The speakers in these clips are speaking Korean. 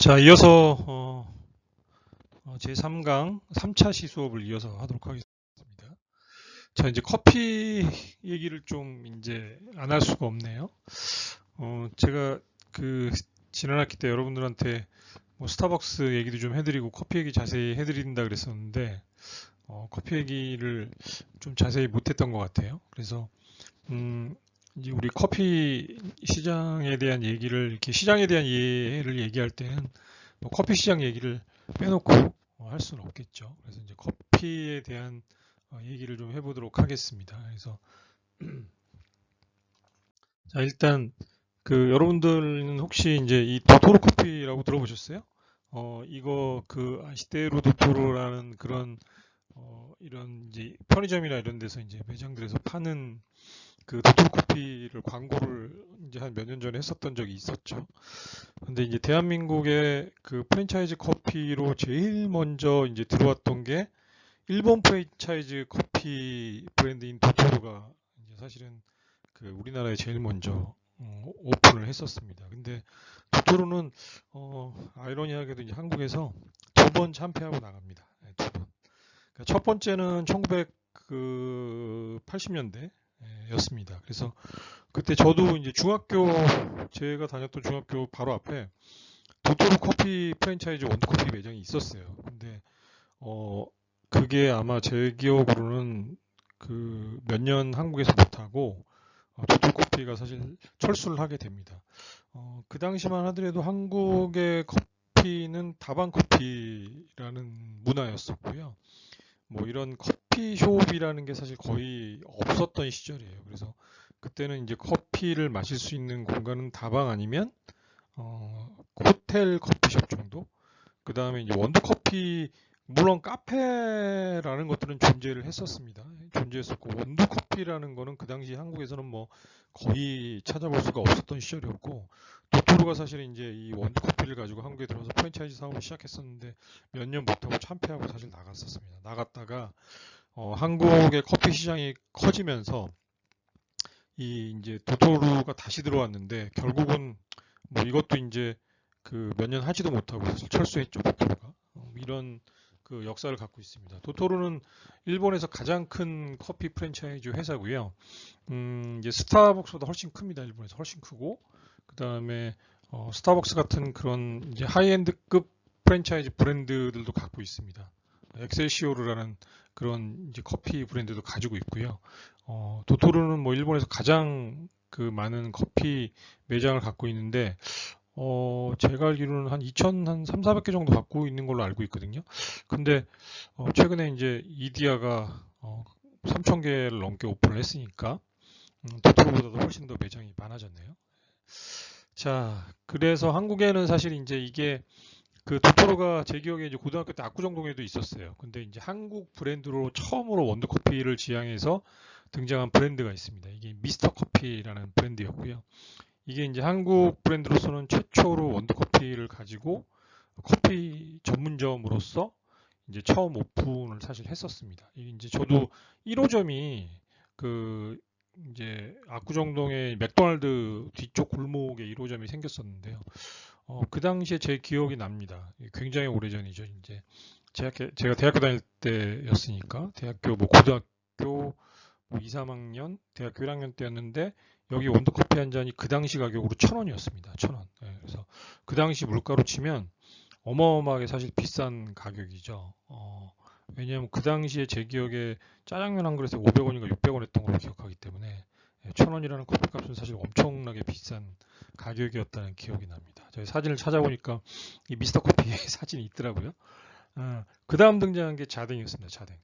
자, 이어서 제3강 3차 시수업을 이어서 하도록 하겠습니다. 자, 이제 커피 얘기를 좀 이제 안 할 수가 없네요. 제가 그 지난 학기 때 여러분들한테 뭐 스타벅스 얘기도 좀 해드리고 커피 얘기 자세히 해드린다 그랬었는데 커피 얘기를 좀 자세히 못했던 것 같아요. 그래서 이제 우리 커피 시장에 대한 얘기를 이렇게 시장에 대한 이해를 얘기할 때는 뭐 커피 시장 얘기를 빼놓고 할 수는 없겠죠. 그래서 이제 커피에 대한 얘기를 좀 해보도록 하겠습니다. 그래서 자, 일단 그 여러분들은 혹시 이제 이 도토로 커피라고 들어보셨어요? 이거 그 아시테로 도토로라는 그런 이런 이제 편의점이나 이런 데서 이제 매장들에서 파는 그 도토로 커피를 광고를 이제 한 몇 년 전에 했었던 적이 있었죠. 근데 이제 대한민국의 그 프랜차이즈 커피로 제일 먼저 이제 들어왔던 게 일본 프랜차이즈 커피 브랜드인 도토로가 이제 사실은 그 우리나라에 제일 먼저 오픈을 했었습니다. 근데 도토로는 아이러니하게도 이제 한국에서 두 번 참패하고 나갑니다. 네, 두 번. 그러니까 첫 번째는 1980년대였습니다. 그래서 그때 저도 이제 제가 다녔던 중학교 바로 앞에 도토로 커피 프랜차이즈 원두커피 매장이 있었어요. 근데 어 그게 아마 제 기억으로는 그 몇 년 한국에서 못하고 도토로 커피가 사실 철수를 하게 됩니다. 그 당시만 하더라도 한국의 커피는 다방 커피라는 문화였었고요. 뭐 이런 커피숍이라는 게 사실 거의 없었던 시절이에요. 그래서 그때는 이제 커피를 마실 수 있는 공간은 다방 아니면 호텔 커피숍 정도. 그 다음에 이제 원두커피, 물론 카페라는 것들은 존재를 했었습니다. 존재했었고, 원두커피라는 거는 그 당시 한국에서는 뭐 거의 찾아볼 수가 없었던 시절이었고, 도토로가 사실 이제 이 원두커피를 가지고 한국에 들어와서 프랜차이즈 사업을 시작했었는데 몇 년 못하고 참패하고 사실 나갔었습니다. 나갔다가 한국의 커피 시장이 커지면서 이 이제 도토로가 다시 들어왔는데 결국은 뭐 이것도 이제 그 몇 년 하지도 못하고 사실 철수했죠, 도토로가. 이런 그 역사를 갖고 있습니다. 도토로는 일본에서 가장 큰 커피 프랜차이즈 회사고요. 이제 스타벅스보다 훨씬 큽니다. 일본에서 훨씬 크고, 그 다음에 스타벅스 같은 그런 이제 하이엔드급 프랜차이즈 브랜드들도 갖고 있습니다. 엑셀시오르라는 그런 이제 커피 브랜드도 가지고 있고요. 도토로는 뭐 일본에서 가장 그 많은 커피 매장을 갖고 있는데 제가 알기로는 한 2,300, 400개 정도 갖고 있는 걸로 알고 있거든요. 근데 최근에 이제 이디야가 3,000개를 넘게 오픈을 했으니까 도토로보다도 훨씬 더 매장이 많아졌네요. 자, 그래서 한국에는 사실 이제 이게 그 도토로가 제 기억에 이제 고등학교 때 압구정동에도 있었어요. 근데 이제 한국 브랜드로 처음으로 원두커피를 지향해서 등장한 브랜드가 있습니다. 이게 미스터 커피라는 브랜드였고요. 이게 이제 한국 브랜드로서는 최초로 원두커피를 가지고 커피 전문점으로서 이제 처음 오픈을 사실 했었습니다. 이게 이제 저도 1호점이 그 이제 압구정동의 맥도날드 뒤쪽 골목에 1호점이 생겼었는데요. 그 당시에 제 기억이 납니다. 굉장히 오래전이죠. 이제 제가 대학교 다닐 때였으니까 대학교 뭐 고등학교 뭐 2, 3학년, 대학교 1학년 때였는데 여기 원두커피 한 잔이 그 당시 가격으로 1,000원이었습니다. 1,000원. 예, 그래서 그 당시 물가로 치면 어마어마하게 사실 비싼 가격이죠. 왜냐하면 그 당시에 제 기억에 짜장면 한 그릇에 500원인가 600원 했던 걸로 기억하기 때문에 1,000원이라는 커피값은 사실 엄청나게 비싼 가격이었다는 기억이 납니다. 저희 사진을 찾아보니까 이 미스터 커피의 사진이 있더라고요. 그 다음 등장한 게 자댕이었습니다. 자댕.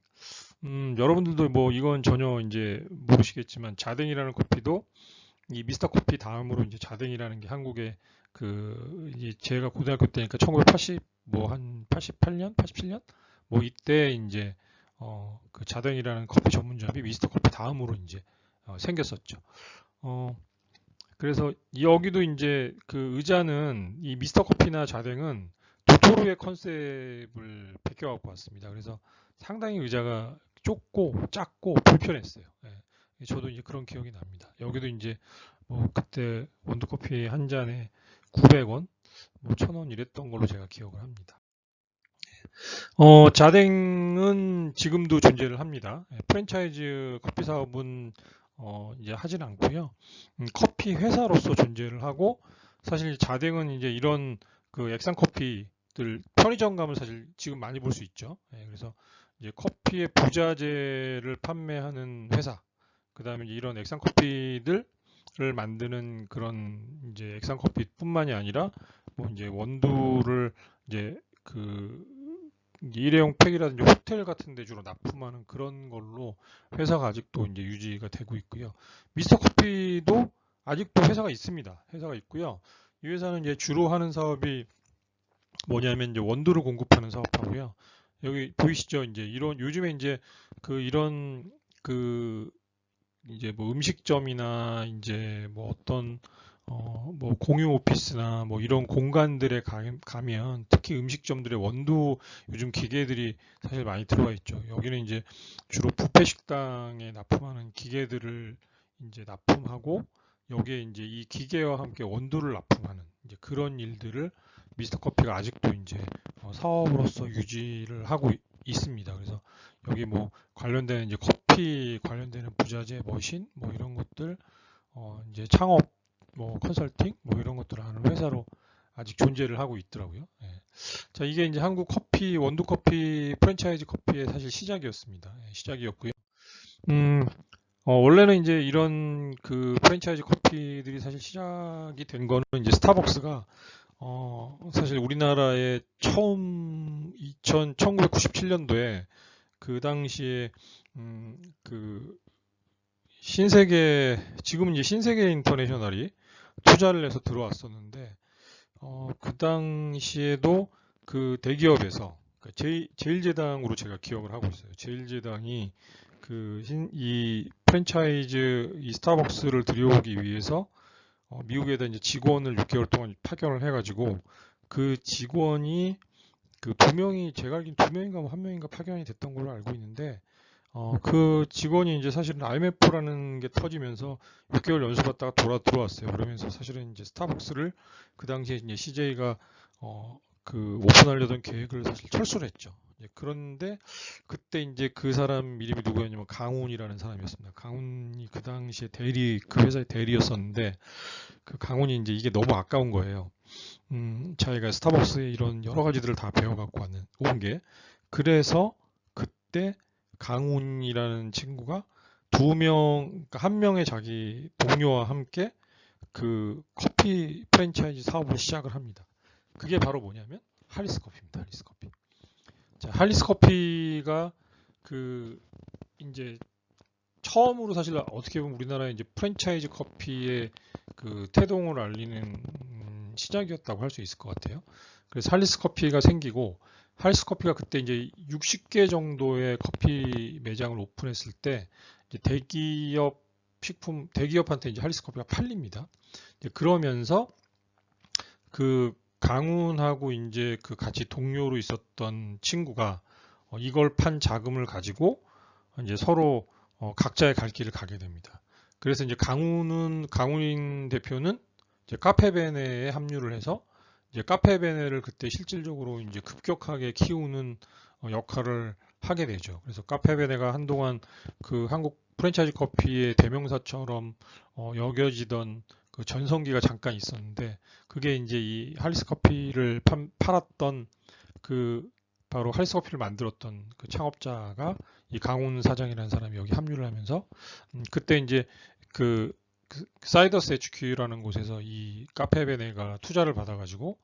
여러분들도 뭐 이건 전혀 이제 모르시겠지만 자댕이라는 커피도 이 미스터 커피 다음으로 이제 자댕이라는 게 한국에 그 이제 제가 고등학교 때니까 1980 뭐 한 88년, 87년 뭐 이때 이제 그 자댕이라는 커피 전문점이 미스터 커피 다음으로 이제 생겼었죠. 어 그래서 여기도 이제 그 의자는 이 미스터 커피나 자댕은 도토로의 컨셉을 베껴갖고 왔습니다. 그래서 상당히 의자가 좁고 작고 불편했어요. 예. 저도 이제 그런 기억이 납니다. 여기도 이제 뭐 그때 원두커피 한 잔에 900원. 뭐 1,000원 이랬던 걸로 제가 기억을 합니다. 자댕은 지금도 존재를 합니다. 프랜차이즈 커피 사업은 이제 하진 않고요. 커피 회사로서 존재를 하고, 사실 자댕은 이제 이런 그 액상 커피들 편의점 가면 사실 지금 많이 볼 수 있죠. 그래서 이제 커피의 부자재를 판매하는 회사, 그 다음에 이런 액상 커피들을 만드는 그런 이제 액상 커피뿐만이 아니라 뭐 이제 원두를 이제 그 일회용 팩이라든지 호텔 같은 데 주로 납품하는 그런 걸로 회사가 아직도 이제 유지가 되고 있고요. 미스터 커피도 아직도 회사가 있습니다. 회사가 있고요. 이 회사는 이제 주로 하는 사업이 뭐냐면 이제 원두를 공급하는 사업하고요. 여기 보이시죠? 이제 이런 요즘에 이제 이런 그 이제 뭐 음식점이나 이제 뭐 어떤 뭐 공유 오피스나 뭐 이런 공간들에 가면 특히 음식점들의 원두 요즘 기계들이 사실 많이 들어와 있죠. 여기는 이제 주로 뷔페 식당에 납품하는 기계들을 이제 납품하고 여기에 이제 이 기계와 함께 원두를 납품하는 이제 그런 일들을 미스터 커피가 아직도 이제 사업으로서 유지를 하고 있습니다. 그래서 여기 뭐 관련된 이제 커피 관련되는 부자재, 머신 뭐 이런 것들 이제 창업 뭐 컨설팅 뭐 이런 것들을 하는 회사로 아직 존재를 하고 있더라고요. 예. 자, 이게 이제 한국 커피 원두 커피 프랜차이즈 커피의 사실 시작이었습니다. 시작이었고요. 음, 원래는 이제 이런 그 프랜차이즈 커피들이 사실 시작이 된 거는 이제 스타벅스가 사실 우리나라에 처음 1997년도에 그 당시에 그 신세계 지금은 이제 신세계 인터내셔널이 투자를 해서 들어왔었는데 그 당시에도 그 대기업에서 그러니까 제일제당으로 제가 기억을 하고 있어요. 제일제당이 이 프랜차이즈 이 스타벅스를 들여오기 위해서 미국에다 이제 직원을 6개월 동안 파견을 해가지고 그 직원이 그 두 명이 제가 알기로는 두 명인가 뭐 한 명인가 파견이 됐던 걸로 알고 있는데 그 직원이 이제 사실은 IMF라는 게 터지면서 6개월 연수받다가 들어왔어요. 그러면서 사실은 이제 스타벅스를 그 당시에 이제 CJ가 그 오픈하려던 계획을 사실 철수를 했죠. 그런데 그때 이제 그 사람 이름이 누구였냐면 강훈이라는 사람이었습니다. 강훈이 그 당시에 그 회사의 대리였었는데 그 강훈이 이제 이게 너무 아까운 거예요. 자기가 스타벅스의 이런 여러 가지들을 다 배워갖고 온 게. 그래서 그때 강훈이라는 친구가 그러니까 한 명의 자기 동료와 함께 그 커피 프랜차이즈 사업을 시작을 합니다. 그게 바로 뭐냐면 할리스 커피입니다. 할리스 커피. 자, 할리스 커피가 그 이제 처음으로 사실 어떻게 보면 우리나라의 이제 프랜차이즈 커피의 그 태동을 알리는 시작이었다고 할 수 있을 것 같아요. 그래서 할리스 커피가 생기고 할리스 커피가 그때 이제 60개 정도의 커피 매장을 오픈했을 때 이제 대기업한테 이제 할리스 커피가 팔립니다. 그러면서 그 강훈하고 이제 그 같이 동료로 있었던 친구가 이걸 판 자금을 가지고 이제 서로 각자의 갈 길을 가게 됩니다. 그래서 이제 강훈 대표는 이제 카페베네에 합류를 해서 이제 카페베네를 그때 실질적으로 이제 급격하게 키우는 역할을 하게 되죠. 그래서 카페베네가 한동안 그 한국 프랜차이즈 커피의 대명사처럼 여겨지던 그 전성기가 잠깐 있었는데 그게 이제 이 할리스 커피를 팔았던 그 바로 할리스 커피를 만들었던 그 창업자가 이 강훈 사장이라는 사람이 여기 합류를 하면서 그때 이제 그 사이더스 HQ라는 곳에서 이 카페베네가 투자를 받아가지고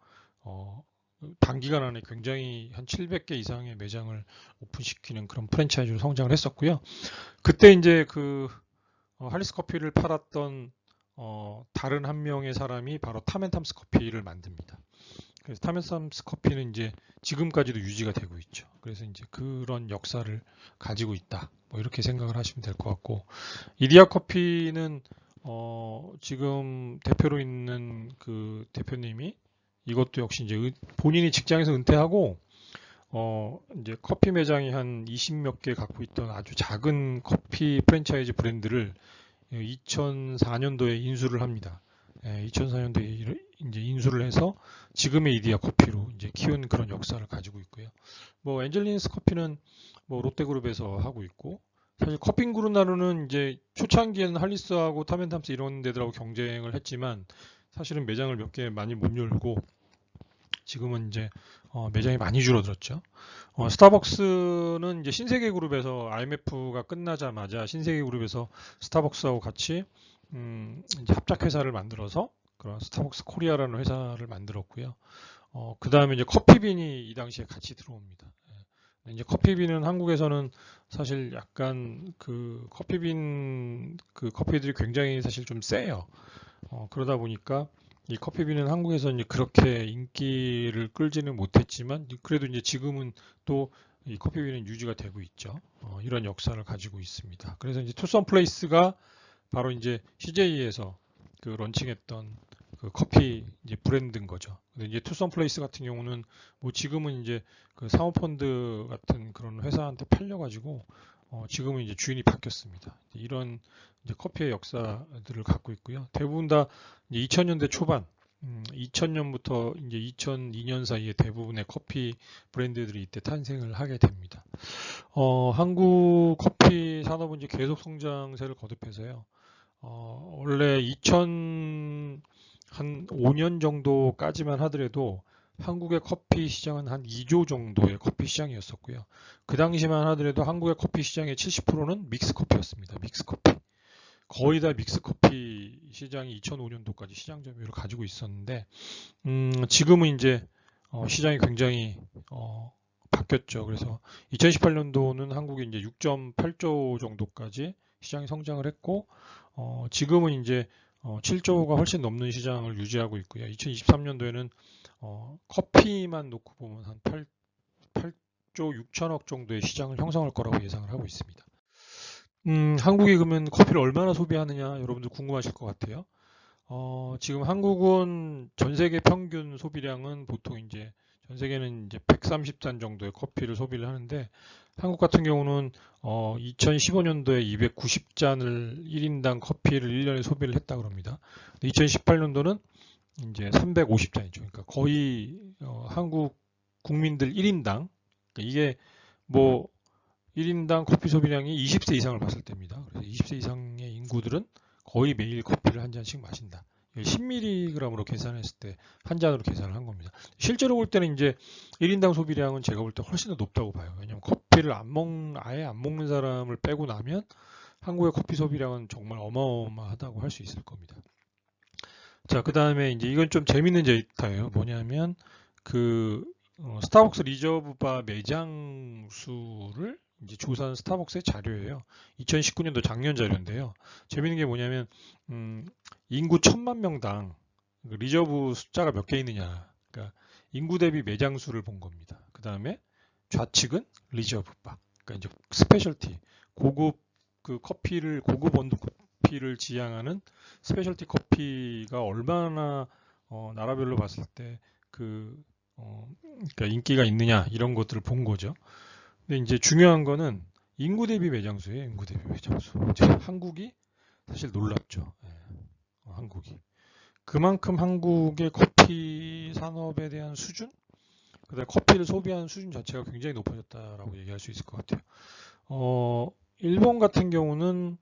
단기간 안에 굉장히 한 700개 이상의 매장을 오픈시키는 그런 프랜차이즈로 성장을 했었고요. 그때 이제 그 할리스 커피를 팔았던 다른 한 명의 사람이 바로 타멘탐스 커피를 만듭니다. 그래서 타멘탐스 커피는 이제 지금까지도 유지가 되고 있죠. 그래서 이제 그런 역사를 가지고 있다. 뭐 이렇게 생각을 하시면 될 것 같고 이디야 커피는 지금 대표로 있는 그 대표님이 이것도 역시 이제 본인이 직장에서 은퇴하고 이제 커피 매장이 한 20몇 개 갖고 있던 아주 작은 커피 프랜차이즈 브랜드를 2004년도에 인수를 합니다. 2004년도에 이제 인수를 해서 지금의 이디야 커피로 이제 키운 그런 역사를 가지고 있고요. 뭐 엔젤리너스 커피는 뭐 롯데그룹에서 하고 있고, 사실 커피인그루나루는 이제 초창기에는 할리스하고 타멘탐스 이런 데들하고 경쟁을 했지만 사실은 매장을 몇 개 많이 못 열고 지금은 이제 매장이 많이 줄어들었죠. 스타벅스는 이제 신세계그룹에서 IMF가 끝나자마자 신세계그룹에서 스타벅스하고 같이 이제 합작회사를 만들어서 그런 스타벅스 코리아라는 회사를 만들었고요. 그 다음에 이제 커피빈이 이 당시에 같이 들어옵니다. 이제 커피빈은 한국에서는 사실 약간 그 커피빈 그 커피들이 굉장히 사실 좀 세요. 그러다 보니까 이 커피빈은 한국에서 이제 그렇게 인기를 끌지는 못했지만 그래도 이제 지금은 또 이 커피빈은 유지가 되고 있죠. 이런 역사를 가지고 있습니다. 그래서 이제 투썸 플레이스가 바로 이제 CJ에서 그 런칭했던 그 커피 이제 브랜드인 거죠. 근데 이제 투썸 플레이스 같은 경우는 뭐 지금은 이제 그 사모펀드 같은 그런 회사한테 팔려가지고 지금은 이제 주인이 바뀌었습니다. 이런 이제 커피의 역사들을 갖고 있고요. 대부분 다 이제 2000년대 초반, 2000년부터 이제 2002년 사이에 대부분의 커피 브랜드들이 이때 탄생을 하게 됩니다. 한국 커피 산업은 이제 계속 성장세를 거듭해서요. 원래 2005년 정도까지만 하더라도 한국의 커피 시장은 한 2조 정도의 커피 시장이었었고요. 그 당시만 하더라도 한국의 커피 시장의 70%는 믹스커피였습니다. 믹스커피. 거의 다 믹스커피 시장이 2005년도까지 시장 점유율을 가지고 있었는데, 지금은 이제 시장이 굉장히 바뀌었죠. 그래서 2018년도는 한국이 이제 6.8조 정도까지 시장이 성장을 했고, 지금은 이제 7조가 훨씬 넘는 시장을 유지하고 있고요. 2023년도에는 커피만 놓고 보면 한 8조 6천억 정도의 시장을 형성할 거라고 예상을 하고 있습니다. 한국이 그러면 커피를 얼마나 소비하느냐 여러분들 궁금하실 것 같아요. 지금 한국은 전 세계 평균 소비량은 보통 이제 전 세계는 이제 130잔 정도의 커피를 소비를 하는데 한국 같은 경우는 2015년도에 290잔을 1인당 커피를 1년에 소비를 했다 그럽니다. 2018년도는 이제 350잔이죠. 그러니까 거의 한국 국민들 1인당 그러니까 이게 뭐 1인당 커피 소비량이 20세 이상을 봤을 때입니다. 그래서 20세 이상의 인구들은 거의 매일 커피를 한 잔씩 마신다. 10mg으로 계산했을 때 한 잔으로 계산을 한 겁니다. 실제로 볼 때는 이제 1인당 소비량은 제가 볼 때 훨씬 더 높다고 봐요. 왜냐하면 커피를 아예 안 먹는 사람을 빼고 나면 한국의 커피 소비량은 정말 어마어마하다고 할 수 있을 겁니다. 자, 그 다음에 이제 이건 좀 재밌는 데이터예요. 뭐냐면 그 스타벅스 리저브바 매장 수를 이제 조사한 스타벅스의 자료예요. 2019년도 작년 자료인데요. 재밌는 게 뭐냐면 인구 1000만 명당 리저브 숫자가 몇 개 있느냐. 그러니까 인구 대비 매장 수를 본 겁니다. 그 다음에 좌측은 리저브바. 그러니까 이제 스페셜티 고급 그 커피를 고급 원두 커피를 지향하는 스페셜티 커피가 얼마나 나라별로 봤을 때 그러니까 인기가 있느냐 이런 것들을 본 거죠. 근데 이제 중요한 거는 인구 대비 매장수예요. 인구 대비 매장수. 한국이 사실 놀랍죠. 예, 한국이. 그만큼 한국의 커피 산업에 대한 수준, 그다음에 커피를 소비하는 수준 자체가 굉장히 높아졌다라고 얘기할 수 있을 것 같아요. 일본 같은 경우는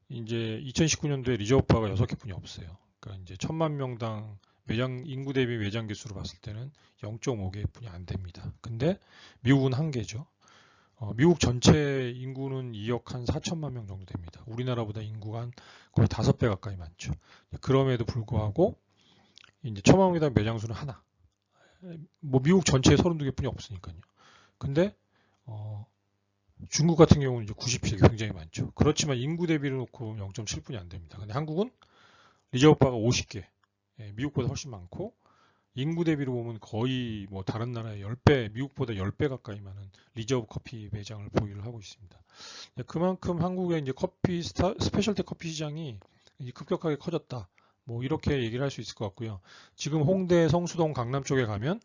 이제 2019년도에 리저브바가 6개뿐이 없어요. 그러니까 이제 1000만 명당 매장 인구 대비 매장 개수로 봤을 때는 0.5개뿐이 안 됩니다. 근데 미국은 1개죠. 미국 전체 인구는 2억 한 4천만 명 정도 됩니다. 우리나라보다 인구가 한 거의 5배 가까이 많죠. 그럼에도 불구하고 이제 1000만 명당 매장 수는 하나. 뭐 미국 전체에 32개뿐이 없으니까요. 근데 중국 같은 경우는 이제 97개 굉장히 많죠. 그렇지만 인구 대비로 놓고 0.7뿐이 안 됩니다. 근데 한국은 리저브바가 50개, 미국보다 훨씬 많고 인구 대비로 보면 거의 뭐 다른 나라의 10배, 미국보다 10배 가까이 많은 리저브 커피 매장을 보유를 하고 있습니다. 그만큼 한국의 이제 스페셜티 커피 시장이 급격하게 커졌다. 뭐 이렇게 얘기를 할 수 있을 것 같고요. 지금 홍대, 성수동, 강남 쪽에 가면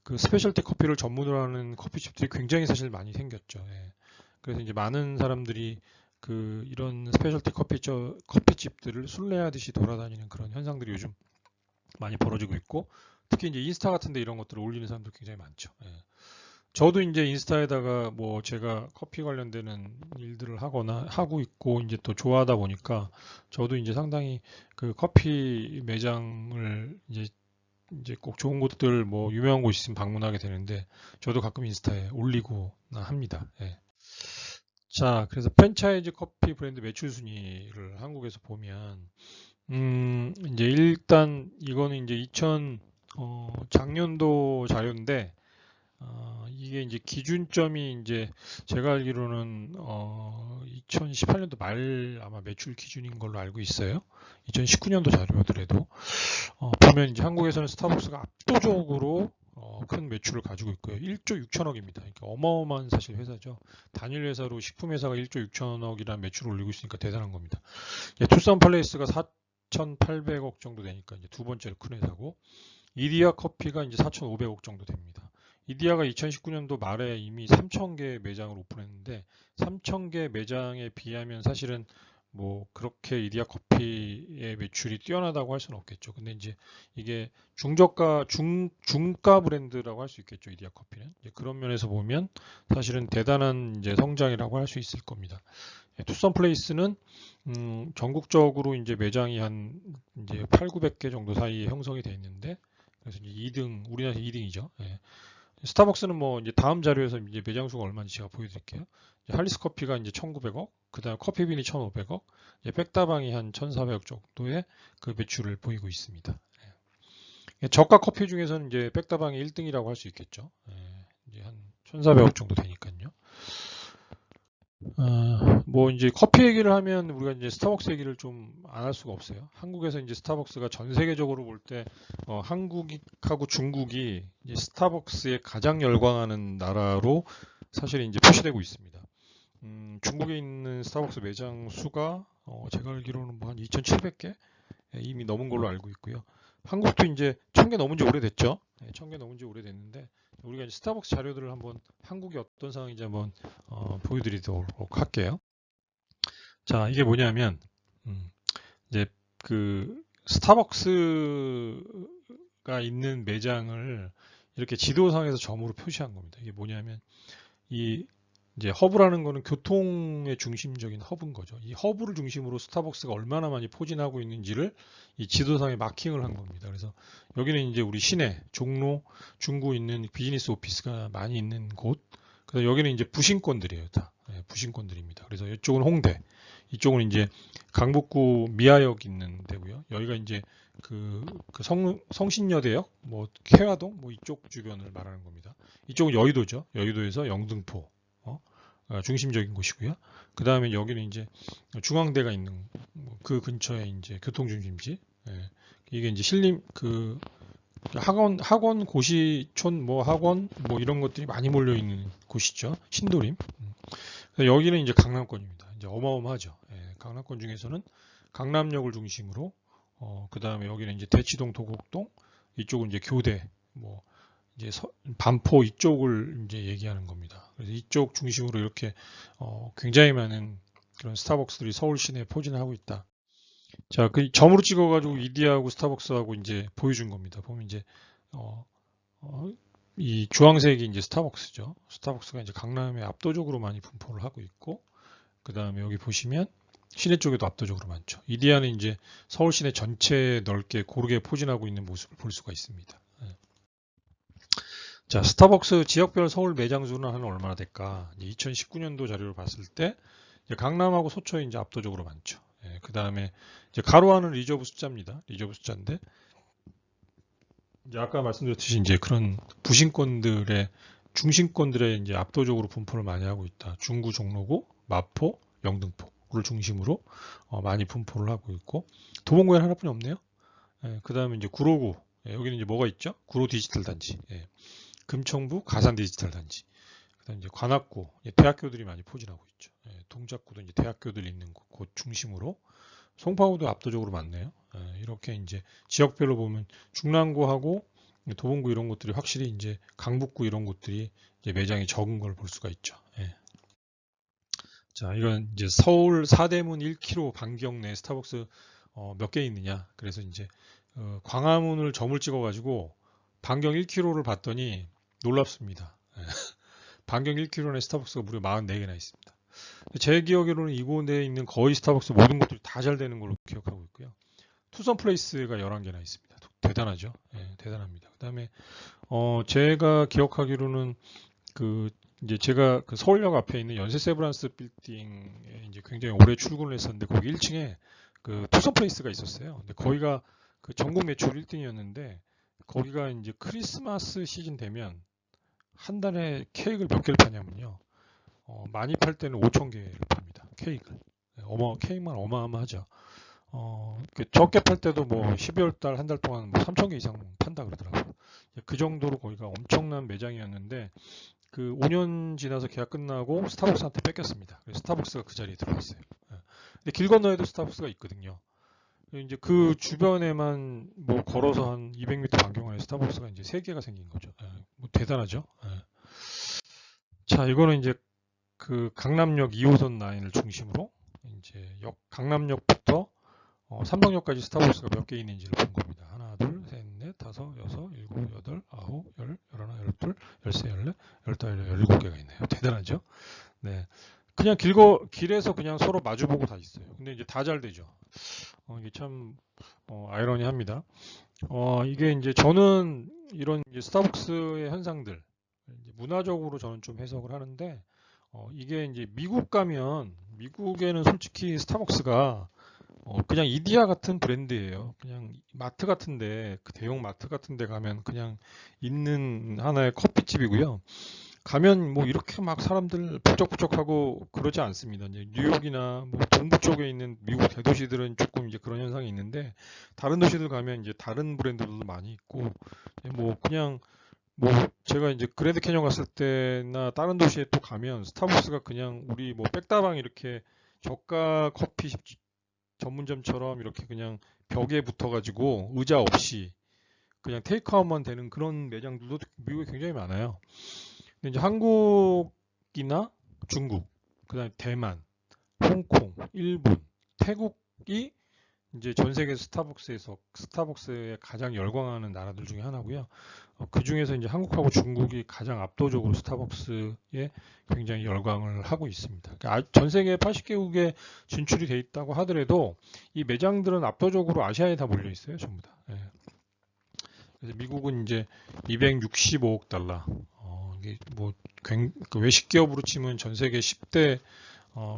그 스페셜티 커피를 전문으로 하는 커피집들이 굉장히 사실 많이 생겼죠. 그래서 이제 많은 사람들이 그 이런 스페셜티 커피집들을 순례하듯이 돌아다니는 그런 현상들이 요즘 많이 벌어지고 있고 특히 이제 인스타 같은데 이런 것들을 올리는 사람도 굉장히 많죠. 예. 저도 이제 인스타에다가 뭐 제가 커피 관련되는 일들을 하거나 하고 있고 이제 또 좋아하다 보니까 저도 이제 상당히 그 커피 매장을 이제 꼭 좋은 곳들 뭐 유명한 곳 있으면 방문하게 되는데 저도 가끔 인스타에 올리고 합니다. 예. 자, 그래서 프랜차이즈 커피 브랜드 매출 순위를 한국에서 보면 이제 일단 이거는 이제 작년도 자료인데 이게 이제 기준점이 이제 제가 알기로는 2018년도 말 아마 매출 기준인 걸로 알고 있어요. 2019년도 자료더라도 보면 이제 한국에서는 스타벅스가 압도적으로 큰 매출을 가지고 있고요. 1조 6천억입니다. 그러니까 어마어마한 사실 회사죠. 단일 회사로 식품 회사가 1조 6천억이라는 매출을 올리고 있으니까 대단한 겁니다. 투썸 플레이스가 4,800억 정도 되니까 이제 두 번째로 큰 회사고 이디야 커피가 이제 4,500억 정도 됩니다. 이디야가 2019년도 말에 이미 3,000개 매장을 오픈했는데 3,000개 매장에 비하면 사실은 뭐 그렇게 이디야 커피의 매출이 뛰어나다고 할 수는 없겠죠. 근데 이제 이게 중가 브랜드라고 할 수 있겠죠. 이디야 커피는. 이제 그런 면에서 보면 사실은 대단한 이제 성장이라고 할 수 있을 겁니다. 투썸 플레이스는 전국적으로 이제 매장이 한 이제 8, 900개 정도 사이에 형성이 되어 있는데 그래서 이제 2등, 우리나라에서 2등이죠. 예. 스타벅스는 뭐 이제 다음 자료에서 이제 매장 수가 얼마인지 제가 보여드릴게요. 할리스 커피가 이제 1,900억, 그다음 커피빈이 1,500억, 백다방이 한 1,400억 정도의 그 매출을 보이고 있습니다. 예. 저가 커피 중에서는 이제 백다방이 1등이라고 할 수 있겠죠. 예. 이제 한 1,400억 정도 되니까요. 뭐 이제 커피 얘기를 하면 우리가 이제 스타벅스 얘기를 좀 안 할 수가 없어요. 한국에서 이제 스타벅스가 전 세계적으로 볼 때 한국하고 중국이 이제 스타벅스에 가장 열광하는 나라로 사실 이제 표시되고 있습니다. 중국에 있는 스타벅스 매장 수가 제가 알기로는 뭐 한 2,700개 이미 넘은 걸로 알고 있고요. 한국도 이제 1,000개 넘은 지 오래됐죠. 1,000개 넘은 지 오래됐는데 우리가 이제 스타벅스 자료들을 한번 한국이 어떤 상황인지 한번 보여드리도록 할게요. 자, 이게 뭐냐면 이제 그 스타벅스가 있는 매장을 이렇게 지도상에서 점으로 표시한 겁니다. 이게 뭐냐면 이 이제 허브라는 거는 교통의 중심적인 허브인 거죠. 이 허브를 중심으로 스타벅스가 얼마나 많이 포진하고 있는지를 이 지도상에 마킹을 한 겁니다. 그래서 여기는 이제 우리 시내, 종로, 중구 있는 비즈니스 오피스가 많이 있는 곳. 그다음 여기는 이제 부신권들이에요, 다. 네, 부신권들입니다. 그래서 이쪽은 홍대, 이쪽은 이제 강북구 미아역 있는 데고요. 여기가 이제 성신여대역, 뭐 쾌화동, 뭐 이쪽 주변을 말하는 겁니다. 이쪽은 여의도죠. 여의도에서 영등포. 중심적인 곳이고요. 그 다음에 여기는 이제 중앙대가 있는 그 근처에 이제 교통중심지. 예. 이게 이제 학원 고시촌 뭐 학원 뭐 이런 것들이 많이 몰려 있는 곳이죠. 신도림. 여기는 이제 강남권입니다. 이제 어마어마하죠. 예. 강남권 중에서는 강남역을 중심으로 그 다음에 여기는 이제 대치동, 도곡동, 이쪽은 이제 교대, 뭐 이제 반포 이쪽을 이제 얘기하는 겁니다. 그래서 이쪽 중심으로 이렇게 굉장히 많은 그런 스타벅스들이 서울 시내에 포진하고 있다. 자, 그 점으로 찍어가지고 이디하고 스타벅스하고 이제 보여준 겁니다. 보면 이제 이 주황색이 이제 스타벅스죠. 스타벅스가 이제 강남에 압도적으로 많이 분포를 하고 있고, 그 다음에 여기 보시면 시내 쪽에도 압도적으로 많죠. 이디야는 이제 서울 시내 전체에 넓게 고르게 포진하고 있는 모습을 볼 수가 있습니다. 자, 스타벅스 지역별 서울 매장 수는 한 얼마나 될까? 2019년도 자료를 봤을 때 강남하고 소초에 이제 압도적으로 많죠. 예, 그 다음에 이제 가로하는 리저브 숫자입니다. 리저브 숫자인데 이제 아까 말씀드렸듯이 이제 그런 부신권들의 중심권들의 이제 압도적으로 분포를 많이 하고 있다. 중구, 종로구, 마포, 영등포를 중심으로 많이 분포를 하고 있고 도봉구에는 하나뿐이 없네요. 예, 그 다음에 이제 구로구, 예, 여기는 이제 뭐가 있죠? 구로 디지털 단지. 예. 금천구 가산 디지털 단지, 그다음 이제 관악구 대학교들이 많이 포진하고 있죠. 예, 동작구도 이제 대학교들이 있는 곳 중심으로 송파구도 압도적으로 많네요. 예, 이렇게 이제 지역별로 보면 중랑구하고 도봉구 이런 곳들이 확실히 이제 강북구 이런 곳들이 이제 매장이 적은 걸 볼 수가 있죠. 예. 자, 이건 이제 서울 사대문 1km 반경 내 스타벅스 몇 개 있느냐. 그래서 이제 광화문을 점을 찍어가지고 반경 1km를 봤더니 놀랍습니다. 예. 반경 1km의 스타벅스가 무려 44개나 있습니다. 제 기억으로는 이곳에 있는 거의 스타벅스 모든 것들이 다 잘 되는 걸로 기억하고 있고요. 투썸 플레이스가 11개나 있습니다. 대단하죠? 예, 대단합니다. 그 다음에 제가 기억하기로는 이제 제가 그 서울역 앞에 있는 연세 세브란스 빌딩에 이제 굉장히 오래 출근을 했었는데 거기 1층에 그 투썸 플레이스가 있었어요. 근데 거기가 그 전국 매출 1등이었는데 거기가 이제 크리스마스 시즌 되면 한 달에 케이크를 몇 개를 파냐면요. 많이 팔 때는 5,000개를 팝니다. 케이크를. 케이크만 어마어마하죠. 적게 팔 때도 뭐 12월 달 한 달 동안 뭐 3,000개 이상 판다 그러더라고요. 그 정도로 거기가 엄청난 매장이었는데 그 5년 지나서 계약 끝나고 스타벅스한테 뺏겼습니다. 그래서 스타벅스가 그 자리에 들어갔어요. 근데 길 건너에도 스타벅스가 있거든요. 이제 그 주변에만 뭐 걸어서 한 200m 반경안에 스타벅스가 이제 3개가 생긴 거죠. 뭐 대단하죠. 자, 이거는 이제 그 강남역 2호선 라인을 중심으로 이제 강남역부터 삼성역까지 스타벅스가 몇 개 있는지를 본 겁니다. 하나, 둘, 셋, 넷, 다섯, 여섯, 일곱, 여덟, 아홉, 열, 열하나, 열둘, 열세, 열네, 열다섯, 열일곱 개가 있네요. 대단하죠? 네. 그냥 길에서 그냥 서로 마주보고 다 있어요. 근데 이제 다 잘 되죠. 이게 참, 아이러니합니다. 이게 이제 저는 이런 이제 스타벅스의 현상들, 이제 문화적으로 저는 좀 해석을 하는데, 이게 이제 미국 가면, 미국에는 솔직히 스타벅스가 그냥 이디야 같은 브랜드예요. 그냥 마트 같은데, 그 대형 마트 같은데 가면 그냥 있는 하나의 커피집이고요. 가면 뭐 이렇게 막 사람들 북적북적하고 그러지 않습니다. 이제 뉴욕이나 뭐 동부 쪽에 있는 미국 대도시들은 조금 이제 그런 현상이 있는데, 다른 도시들 가면 이제 다른 브랜드들도 많이 있고, 뭐 그냥 뭐 제가 이제 그랜드 캐년 갔을 때나 다른 도시에 또 가면 스타벅스가 그냥 우리 뭐 백다방 이렇게 저가 커피 전문점처럼 이렇게 그냥 벽에 붙어가지고 의자 없이 그냥 테이크아웃만 되는 그런 매장들도 미국에 굉장히 많아요. 근데 이제 한국이나 중국, 그다음에 대만, 홍콩, 일본, 태국이 이제 전 세계 스타벅스에 가장 열광하는 나라들 중에 하나고요. 그 중에서 이제 한국하고 중국이 가장 압도적으로 스타벅스에 굉장히 열광을 하고 있습니다. 그러니까 전 세계 80개국에 진출이 돼 있다고 하더라도 이 매장들은 압도적으로 아시아에 다 몰려 있어요, 전부 다. 예. 그래서 미국은 이제 265억 달러. 이게 뭐 그 외식 기업으로 치면 전 세계 10대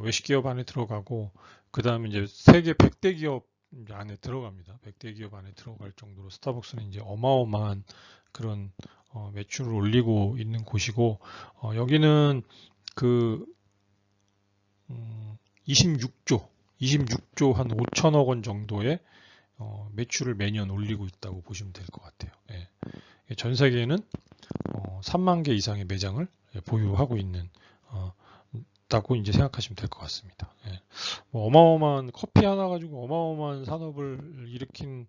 외식 기업 안에 들어가고 그 다음에 이제 세계 100대 기업 안에 들어갑니다. 100대 기업 안에 들어갈 정도로 스타벅스는 이제 어마어마한 그런 매출을 올리고 있는 곳이고 여기는 그 26조 한 5천억 원 정도의 매출을 매년 올리고 있다고 보시면 될 것 같아요. 예. 전 세계에는 3만 개 이상의 매장을 보유하고 있는 다고 이제 생각하시면 될 것 같습니다. 예. 뭐 어마어마한 커피 하나 가지고 어마어마한 산업을 일으킨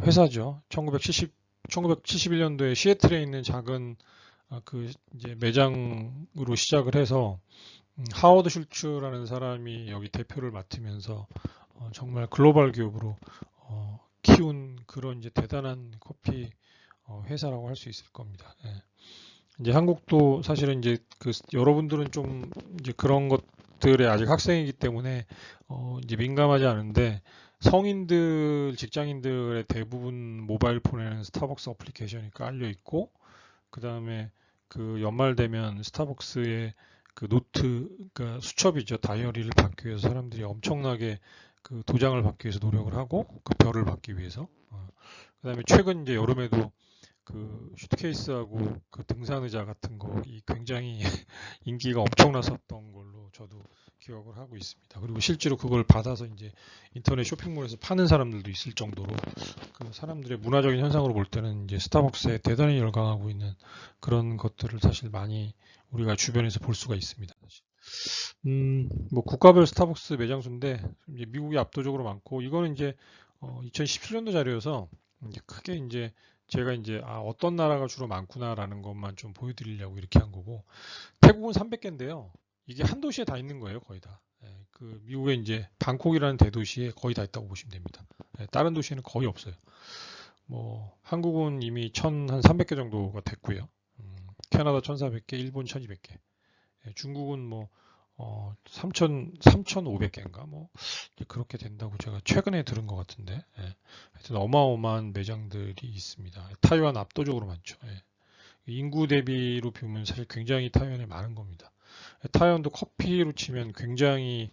회사죠. 1971년도에 시애틀에 있는 작은 그 이제 매장으로 시작을 해서 하워드 슐츠라는 사람이 여기 대표를 맡으면서 정말 글로벌 기업으로 키운 그런 이제 대단한 커피 회사라고 할 수 있을 겁니다. 예. 이제 한국도 사실은 이제 여러분들은 좀 이제 그런 것들에 아직 학생이기 때문에 이제 민감하지 않은데 성인들, 직장인들의 대부분 모바일 폰에는 스타벅스 어플리케이션이 깔려 있고 그 다음에 그 연말 되면 스타벅스의 그 노트, 그러니까 수첩이죠. 다이어리를 받기 위해서 사람들이 엄청나게 그 도장을 받기 위해서 노력을 하고 그 별을 받기 위해서. 그 다음에 최근 이제 여름에도 그 슈트케이스하고 그 등산의자 같은 거이 굉장히 인기가 엄청났었던 걸로 저도 기억을 하고 있습니다. 그리고 실제로 그걸 받아서 이제 인터넷 쇼핑몰에서 파는 사람들도 있을 정도로 그 사람들의 문화적인 현상으로 볼 때는 이제 스타벅스에 대단히 열광하고 있는 그런 것들을 사실 많이 우리가 주변에서 볼 수가 있습니다. 뭐 국가별 스타벅스 매장 수인데 이제 미국이 압도적으로 많고 이거는 이제 2017년도 자료여서 이제 크게 이제 제가 이제 어떤 나라가 주로 많구나라는 것만 좀 보여드리려고 이렇게 한 거고 태국은 300개인데요. 이게 한 도시에 다 있는 거예요, 거의 다. 그 미국의 이제 방콕이라는 대도시에 거의 다 있다고 보시면 됩니다. 다른 도시에는 거의 없어요. 뭐 한국은 이미 1,300개 정도가 됐고요. 캐나다 1,400개, 일본 1,200개. 중국은 뭐 3,500개인가 뭐 그렇게 된다고 제가 최근에 들은 것 같은데, 하여튼 어마어마한 매장들이 있습니다. 타이완 압도적으로 많죠. 인구 대비로 보면 사실 굉장히 타이완에 많은 겁니다. 타이완도 커피로 치면 굉장히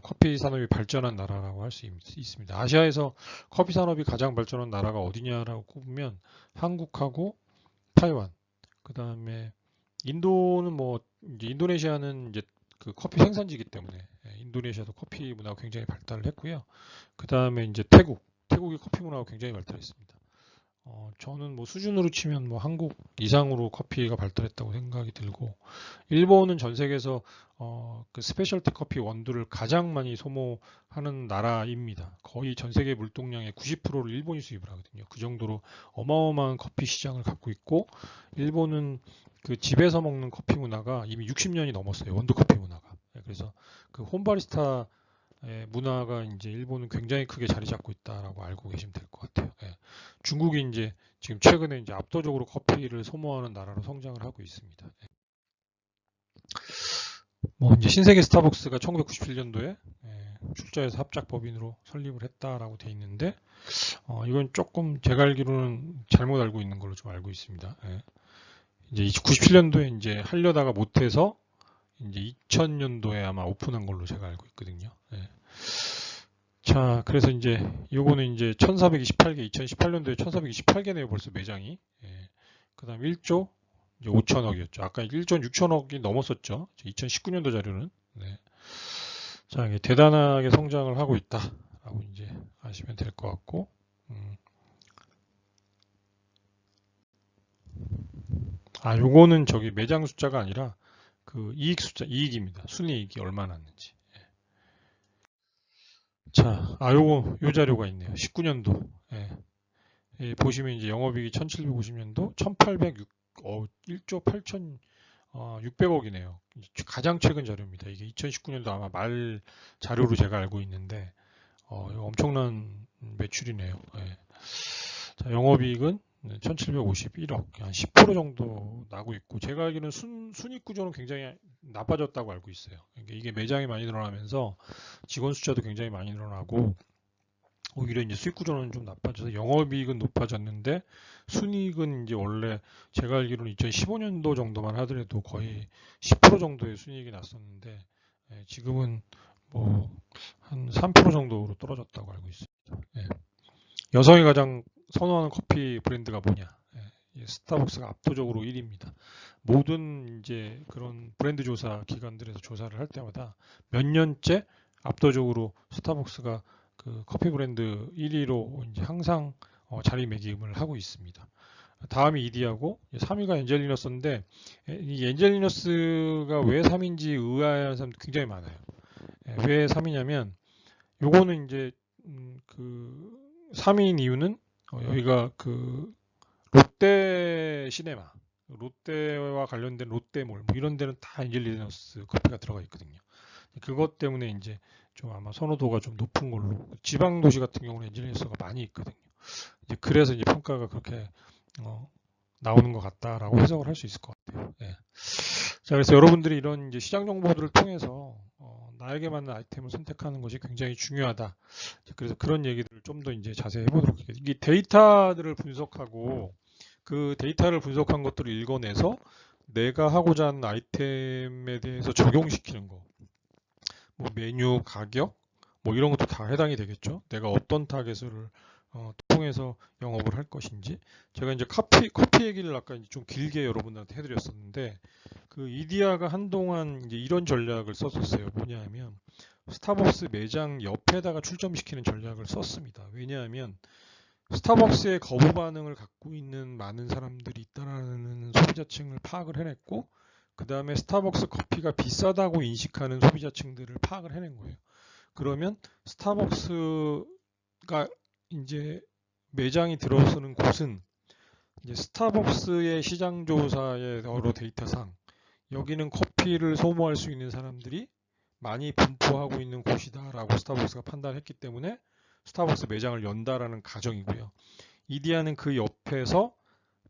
커피 산업이 발전한 나라라고 할 수 있습니다. 아시아에서 커피 산업이 가장 발전한 나라가 어디냐라고 꼽으면 한국하고 타이완, 그 다음에 인도는 뭐 이제 인도네시아는 이제 그 커피 생산지이기 때문에 인도네시아도 커피 문화가 굉장히 발달을 했고요. 그 다음에 이제 태국이 커피 문화가 굉장히 발달했습니다. 저는 뭐 수준으로 치면 뭐 한국 이상으로 커피가 발달했다고 생각이 들고, 일본은 전 세계에서 그 스페셜티 커피 원두를 가장 많이 소모하는 나라입니다. 거의 전 세계 물동량의 90%를 일본이 수입을 하거든요. 그 정도로 어마어마한 커피 시장을 갖고 있고, 일본은 그 집에서 먹는 커피 문화가 이미 60년이 넘었어요. 원두 커피 문화가. 그래서 그 홈바리스타 문화가 이제 일본은 굉장히 크게 자리 잡고 있다라고 알고 계시면 될 것 같아요. 중국이 이제 지금 최근에 이제 압도적으로 커피를 소모하는 나라로 성장을 하고 있습니다. 뭐 이제 신세계 스타벅스가 1997년도에 출자해서 합작법인으로 설립을 했다라고 돼 있는데, 이건 조금 제가 알기로는 잘못 알고 있는 걸로 좀 알고 있습니다. 이제 97년도에 이제 하려다가 못해서 이제 2000년도에 아마 오픈한 걸로 제가 알고 있거든요. 자, 그래서 이제 요거는 이제 1428개, 2018년도에 1428개네요, 벌써 매장이. 그 다음 1조 이제 5천억이었죠. 아까 1조 6천억이 넘었었죠. 2019년도 자료는. 자, 이게 대단하게 성장을 하고 있다라고 이제 아시면 될 것 같고, 요거는 저기 매장 숫자가 아니라 그 이익 숫자, 이익입니다. 순이익이 얼마나 났는지. 자, 요 자료가 있네요. 19년도. 보시면 이제 영업이익이 1750년도 1조 8천 600억이네요. 가장 최근 자료입니다. 이게 2019년도 아마 말 자료로 제가 알고 있는데, 이거 엄청난 매출이네요. 자, 영업이익은 1751억, 한 10% 정도 나고 있고, 제가 알기로는 순이익 구조는 굉장히 나빠졌다고 알고 있어요. 그러니까 이게 매장이 많이 늘어나면서 직원 숫자도 굉장히 많이 늘어나고, 오히려 이제 수익 구조는 좀 나빠져서 영업이익은 높아졌는데, 순이익은 이제 원래 제가 알기로는 2015년도 정도만 하더라도 거의 10% 정도의 순이익이 났었는데, 지금은 뭐 한 3% 정도로 떨어졌다고 알고 있습니다. 여성이 가장 선호하는 커피 브랜드가 뭐냐? 스타벅스가 압도적으로 1위입니다. 모든 이제 그런 브랜드 조사 기관들에서 조사를 할 때마다 몇 년째 압도적으로 스타벅스가 그 커피 브랜드 1위로 이제 항상 자리매김을 하고 있습니다. 다음이 이디하고 3위가 엔젤리너스인데, 이 엔젤리너스가 왜 3위인지 의아해하는 사람도 굉장히 많아요. 왜 3위냐면 요거는 이제 그 3위인 이유는 여기가 그 롯데 시네마, 롯데와 관련된 롯데몰 뭐 이런 데는 다 엔젤리너스 커피가 들어가 있거든요. 그것 때문에 이제 좀 아마 선호도가 좀 높은 걸로, 지방 도시 같은 경우는 엔젤리너스가 많이 있거든요. 이제 그래서 이제 평가가 그렇게 나오는 것 같다라고 해석을 할 수 있을 것 같아요. 자, 그래서 여러분들이 이런 이제 시장 정보들을 통해서 나에게 맞는 아이템을 선택하는 것이 굉장히 중요하다. 그래서 그런 얘기들을 좀 더 이제 자세히 해보도록 하겠습니다. 이 데이터들을 분석하고 그 데이터를 분석한 것들을 읽어내서 내가 하고자 하는 아이템에 대해서 적용시키는 거. 뭐 메뉴, 가격, 뭐 이런 것도 다 해당이 되겠죠. 내가 어떤 타겟을 통해서 영업을 할 것인지. 제가 이제 커피 얘기를 아까 이제 좀 길게 여러분들한테 해드렸었는데, 그 이디야가 한동안 이제 이런 전략을 썼었어요. 뭐냐면 스타벅스 매장 옆에다가 출점시키는 전략을 썼습니다. 왜냐하면 스타벅스의 거부 반응을 갖고 있는 많은 사람들이 있다라는 소비자층을 파악을 해냈고, 그 다음에 스타벅스 커피가 비싸다고 인식하는 소비자층들을 파악을 해낸 거예요. 그러면 스타벅스가 이제 매장이 들어서는 곳은 이제 스타벅스의 시장 조사의 여러 데이터상 여기는 커피를 소모할 수 있는 사람들이 많이 분포하고 있는 곳이다라고 스타벅스가 판단했기 때문에 스타벅스 매장을 연다라는 가정이고요. 이디야는 그 옆에서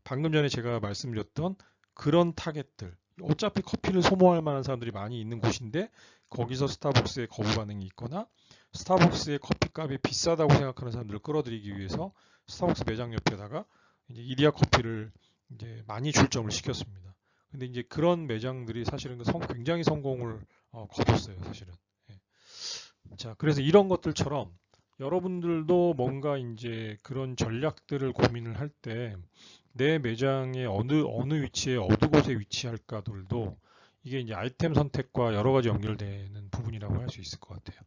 방금 전에 제가 말씀드렸던 그런 타겟들, 어차피 커피를 소모할 만한 사람들이 많이 있는 곳인데 거기서 스타벅스의 거부 반응이 있거나 스타벅스의 커피값이 비싸다고 생각하는 사람들을 끌어들이기 위해서 스타벅스 매장 옆에다가 이제 이디야 커피를 이제 많이 출점을 시켰습니다. 근데 이제 그런 매장들이 사실은 굉장히 성공을 거뒀어요, 사실은. 예. 자, 그래서 이런 것들처럼 여러분들도 뭔가 이제 그런 전략들을 고민을 할 때 내 매장의 어느 위치에 어느 곳에 위치할까들도 이게 이제 아이템 선택과 여러 가지 연결되는 부분이라고 할 수 있을 것 같아요.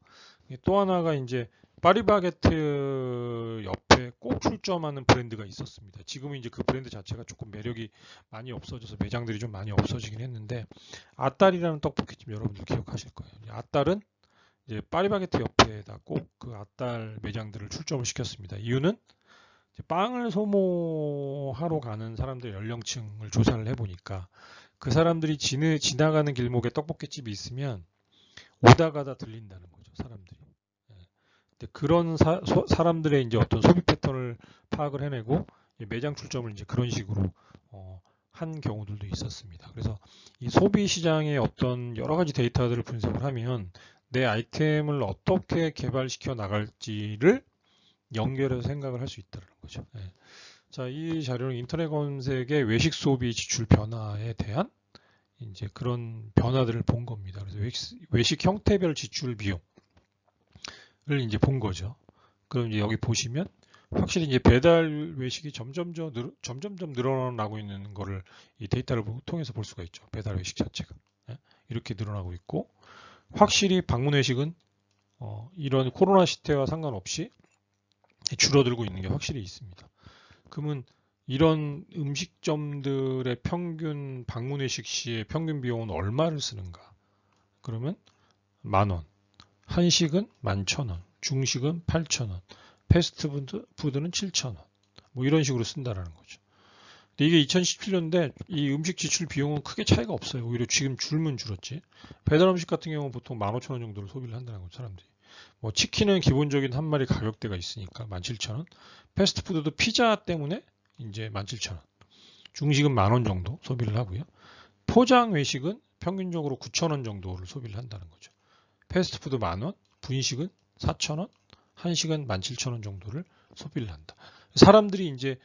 또 하나가 이제 파리바게트 옆에 꼭 출점하는 브랜드가 있었습니다. 지금은 이제 그 브랜드 자체가 조금 매력이 많이 없어져서 매장들이 좀 많이 없어지긴 했는데 아딸이라는 떡볶이집 여러분들 기억하실 거예요. 아딸은 이제 파리바게트 옆에다 꼭 그 아딸 매장들을 출점을 시켰습니다. 이유는 빵을 소모하러 가는 사람들 연령층을 조사를 해보니까 그 사람들이 지나가는 길목에 떡볶이집이 있으면 오다 가다 들린다는 거죠, 사람들이. 예. 그런 사람들의 이제 어떤 소비 패턴을 파악을 해내고 매장 출점을 이제 그런 식으로 한 경우들도 있었습니다. 그래서 이 소비 시장의 어떤 여러 가지 데이터들을 분석을 하면 내 아이템을 어떻게 개발시켜 나갈지를 연결해서 생각을 할 수 있다는 거죠. 예. 자, 이 자료는 인터넷 검색의 외식 소비 지출 변화에 대한 이제 그런 변화들을 본 겁니다. 그래서 외식 형태별 지출 비용을 이제 본 거죠. 그럼 이제 여기 보시면 확실히 이제 배달 외식이 점점점 늘어나고 있는 거를 이 데이터를 통해서 볼 수가 있죠. 배달 외식 자체가 이렇게 늘어나고 있고 확실히 방문 외식은 이런 코로나 시대와 상관없이 줄어들고 있는 게 확실히 있습니다. 그러면 이런 음식점들의 평균 방문 외식 시의 평균 비용은 얼마를 쓰는가? 그러면 10,000원, 한식은 11,000원, 중식은 8,000원, 패스트푸드는 7,000원. 뭐 이런 식으로 쓴다라는 거죠. 근데 이게 2017년인데 이 음식 지출 비용은 크게 차이가 없어요. 오히려 지금 줄면 줄었지. 배달 음식 같은 경우는 보통 15,000원 정도를 소비를 한다는 거죠, 사람들이. 뭐 치킨은 기본적인 한 마리 가격대가 있으니까 17,000원. 패스트푸드도 피자 때문에 이제 17,000원. 중식은 10,000원 정도 소비를 하고요. 포장 외식은 평균적으로 9,000원 정도를 소비를 한다는 거죠. 패스트푸드 10,000원, 분식은 4,000원, 한식은 17,000원 정도를 소비를 한다. 사람들이 이제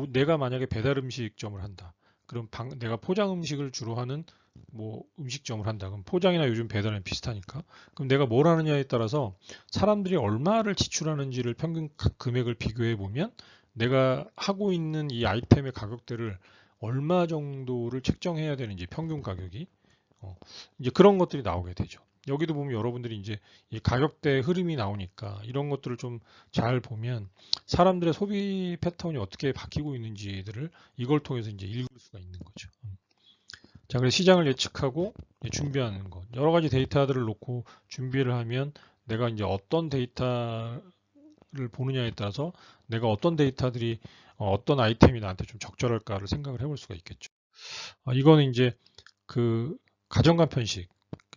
내가 만약에 배달 음식점을 한다. 그럼 내가 포장 음식을 주로 하는 뭐 음식점을 한다. 그럼 포장이나 요즘 배달은 비슷하니까. 그럼 내가 뭘 하느냐에 따라서 사람들이 얼마를 지출하는지를 평균 금액을 비교해 보면 내가 하고 있는 이 아이템의 가격대를 얼마 정도를 책정해야 되는지 평균 가격이 이제 그런 것들이 나오게 되죠. 여기도 보면 여러분들이 이제 이 가격대 흐름이 나오니까 이런 것들을 좀 잘 보면 사람들의 소비 패턴이 어떻게 바뀌고 있는지들을 이걸 통해서 이제 읽을 수가 있는 거죠. 자, 그래서 시장을 예측하고 준비하는 것. 여러 가지 데이터들을 놓고 준비를 하면 내가 이제 어떤 데이터를 보느냐에 따라서 내가 어떤 데이터들이 어떤 아이템이 나한테 좀 적절할까를 생각을 해볼 수가 있겠죠. 이거는 이제 그 가정간 편식,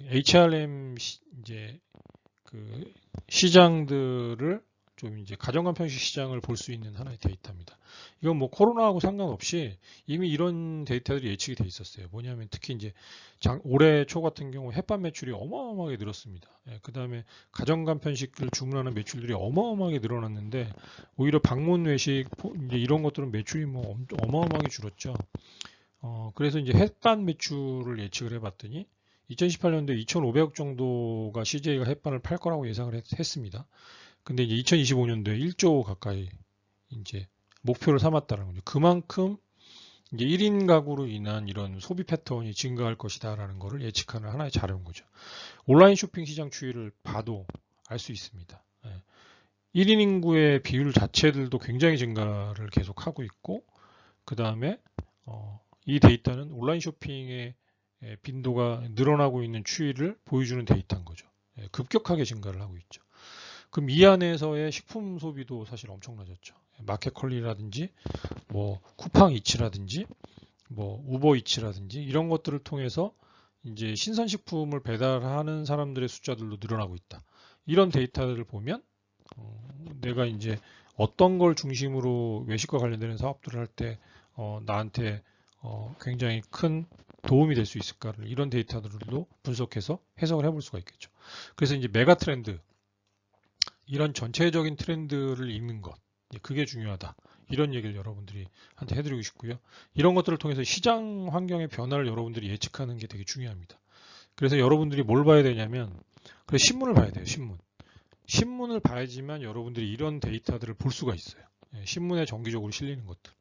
HRM 이제 그 시장들을 좀 이제 가정간 편식 시장을 볼 수 있는 하나의 데이터입니다. 이건 뭐 코로나하고 상관없이 이미 이런 데이터들이 예측이 돼 있었어요. 뭐냐면 특히 이제 올해 초 같은 경우 햇반 매출이 어마어마하게 늘었습니다. 그 다음에 가정간 편식을 주문하는 매출들이 어마어마하게 늘어났는데 오히려 방문 외식 이제 이런 것들은 매출이 뭐 어마어마하게 줄었죠. 그래서 이제 햇반 매출을 예측을 해봤더니 2018년도에 2,500억 정도가 CJ가 햇반을 팔 거라고 예상을 했습니다. 근데 이제 2025년도에 1조 가까이 이제 목표를 삼았다는 거죠. 그만큼 이제 1인 가구로 인한 이런 소비 패턴이 증가할 것이다라는 것을 예측하는 하나의 자료인 거죠. 온라인 쇼핑 시장 추이를 봐도 알 수 있습니다. 1인 인구의 비율 자체들도 굉장히 증가를 계속하고 있고 그 다음에 이 데이터는 온라인 쇼핑의 빈도가 늘어나고 있는 추이를 보여주는 데이터인 거죠. 급격하게 증가를 하고 있죠. 그럼 이 안에서의 식품 소비도 사실 엄청나졌죠. 마켓컬리라든지 뭐 쿠팡이츠라든지 뭐 우버이츠라든지 이런 것들을 통해서 이제 신선식품을 배달하는 사람들의 숫자들도 늘어나고 있다. 이런 데이터를 보면 내가 이제 어떤 걸 중심으로 외식과 관련되는 사업들을 할 때 나한테 굉장히 큰 도움이 될 수 있을까를 이런 데이터들도 분석해서 해석을 해볼 수가 있겠죠. 그래서 이제 메가 트렌드, 이런 전체적인 트렌드를 읽는 것, 그게 중요하다. 이런 얘기를 여러분들이 한테 해드리고 싶고요. 이런 것들을 통해서 시장 환경의 변화를 여러분들이 예측하는 게 되게 중요합니다. 그래서 여러분들이 뭘 봐야 되냐면, 그래서 신문을 봐야 돼요. 신문을 봐야지만 여러분들이 이런 데이터들을 볼 수가 있어요. 신문에 정기적으로 실리는 것들.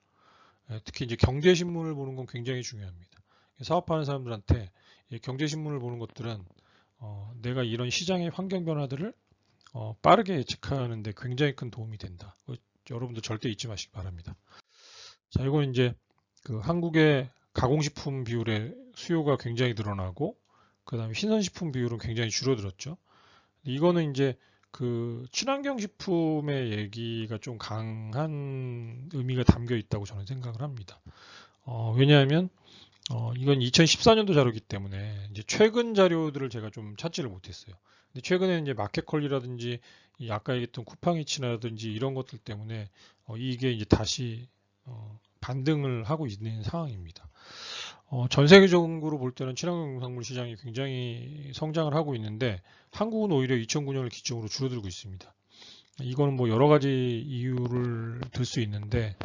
특히 이제 경제신문을 보는 건 굉장히 중요합니다. 사업하는 사람들한테 경제신문을 보는 것들은 내가 이런 시장의 환경 변화들을 빠르게 예측하는데 굉장히 큰 도움이 된다. 여러분들 절대 잊지 마시기 바랍니다. 자, 이건 이제 그 한국의 가공식품 비율의 수요가 굉장히 늘어나고, 그 다음에 신선식품 비율은 굉장히 줄어들었죠. 이거는 이제 그 친환경 식품의 얘기가 좀 강한 의미가 담겨 있다고 저는 생각을 합니다. 왜냐하면 이건 2014년도 자료이기 때문에 이제 최근 자료들을 제가 좀 찾지를 못했어요. 근데 최근에 이제 마켓컬리라든지 아까 얘기했던 쿠팡이츠라든지 이런 것들 때문에 이게 이제 다시 반등을 하고 있는 상황입니다. 전 세계적으로 볼 때는 친환경 농산물 시장이 굉장히 성장을 하고 있는데 한국은 오히려 2009년을 기점으로 줄어들고 있습니다. 이거는 뭐 여러 가지 이유를 들 수 있는데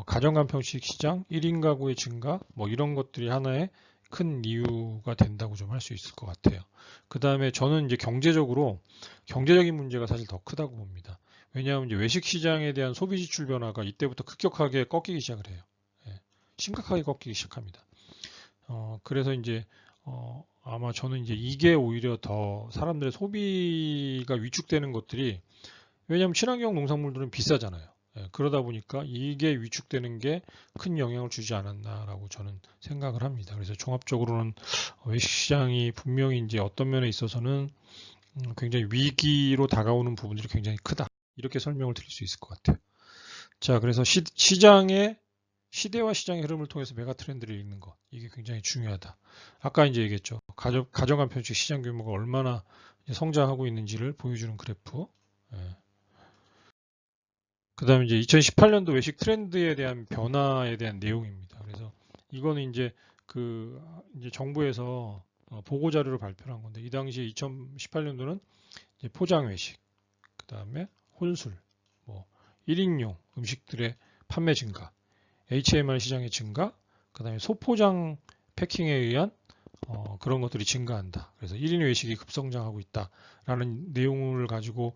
가정간편식 시장, 1인 가구의 증가, 뭐 이런 것들이 하나의 큰 이유가 된다고 좀 할 수 있을 것 같아요. 그 다음에 저는 이제 경제적인 문제가 사실 더 크다고 봅니다. 왜냐하면 이제 외식 시장에 대한 소비 지출 변화가 이때부터 급격하게 꺾이기 시작을 해요. 심각하게 꺾이기 시작합니다. 그래서 이제 아마 저는 이제 이게 오히려 더 사람들의 소비가 위축되는 것들이, 왜냐하면 친환경 농산물들은 비싸잖아요. 그러다 보니까 이게 위축되는 게 큰 영향을 주지 않았나라고 저는 생각을 합니다. 그래서 종합적으로는 외식시장이 분명히 이제 어떤 면에 있어서는 굉장히 위기로 다가오는 부분들이 굉장히 크다. 이렇게 설명을 드릴 수 있을 것 같아요. 자, 그래서 시대와 시장의 흐름을 통해서 메가 트렌드를 읽는 것, 이게 굉장히 중요하다. 아까 이제 얘기했죠. 가정간편식 시장 규모가 얼마나 성장하고 있는지를 보여주는 그래프. 그 다음에 이제 2018년도 외식 트렌드에 대한 변화에 대한 내용입니다. 그래서 이거는 이제 이제 정부에서 보고 자료를 발표한 건데, 이 당시에 2018년도는 포장 외식, 그 다음에 혼술, 뭐 1인용 음식들의 판매 증가, HMR 시장의 증가, 그 다음에 소포장 패킹에 의한 그런 것들이 증가한다. 그래서 1인 외식이 급성장하고 있다라는 내용을 가지고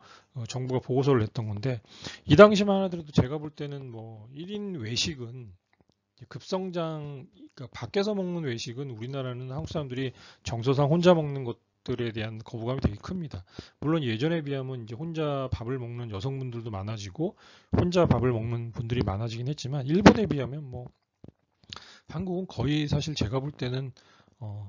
정부가 보고서를 냈던 건데, 이 당시만 하더라도 제가 볼 때는 뭐 1인 외식은 그러니까 밖에서 먹는 외식은 우리나라는 한국 사람들이 정서상 혼자 먹는 것들에 대한 거부감이 되게 큽니다. 물론 예전에 비하면 이제 혼자 밥을 먹는 여성분들도 많아지고 혼자 밥을 먹는 분들이 많아지긴 했지만, 일본에 비하면 뭐 한국은 거의 사실 제가 볼 때는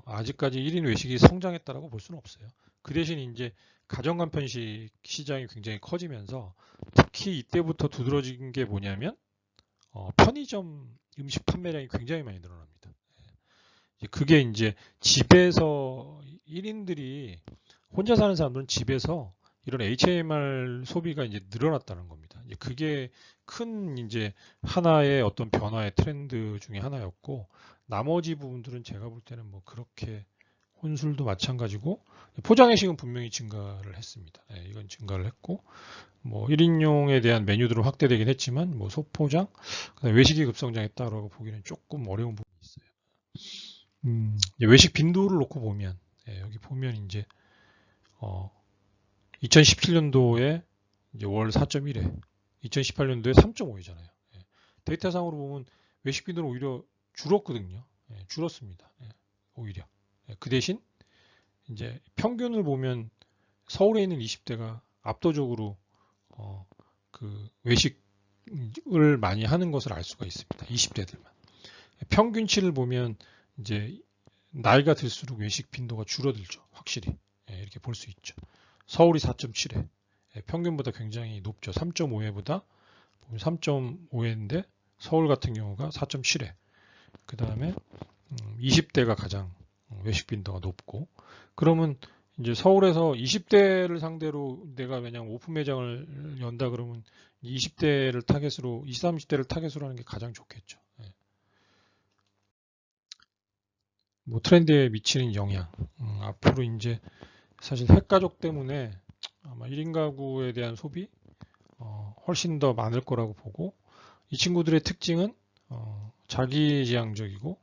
아직까지 1인 외식이 성장했다라고 볼 수는 없어요. 그 대신 이제 가정간편식 시장이 굉장히 커지면서 특히 이때부터 두드러진 게 뭐냐면 편의점 음식 판매량이 굉장히 많이 늘어납니다. 그게 이제 집에서 1인들이 혼자 사는 사람들은 집에서 이런 HMR 소비가 이제 늘어났다는 겁니다. 이제 그게 큰 이제 하나의 어떤 변화의 트렌드 중에 하나였고, 나머지 부분들은 제가 볼 때는 뭐 그렇게, 혼술도 마찬가지고 포장외식은 분명히 증가를 했습니다. 이건 증가를 했고, 뭐 1인용에 대한 메뉴들은 확대되긴 했지만 뭐 소포장, 그다음에 외식이 급성장했다라고 보기는 조금 어려운 부분이 있어요. 외식 빈도를 놓고 보면, 여기 보면 이제 2017년도에 이제 월 4.1회, 2018년도에 3.5회잖아요. 데이터상으로 보면 외식 빈도는 오히려 줄었거든요. 줄었습니다. 오히려. 그 대신 이제 평균을 보면 서울에 있는 20대가 압도적으로 그 외식을 많이 하는 것을 알 수가 있습니다. 20대들만. 평균치를 보면 이제 나이가 들수록 외식 빈도가 줄어들죠. 확실히. 이렇게 볼 수 있죠. 서울이 4.7회. 평균보다 굉장히 높죠. 3.5회보다 3.5회인데 서울 같은 경우가 4.7회. 그 다음에 20대가 가장 외식 빈도가 높고, 그러면 이제 서울에서 20대를 상대로 내가 그냥 오픈 매장을 연다 그러면 20대를 타겟으로, 20, 30대를 타겟으로 하는 게 가장 좋겠죠. 예. 뭐 트렌드에 미치는 영향. 앞으로 이제 사실 핵가족 때문에 아마 1인 가구에 대한 소비 훨씬 더 많을 거라고 보고, 이 친구들의 특징은 자기지향적이고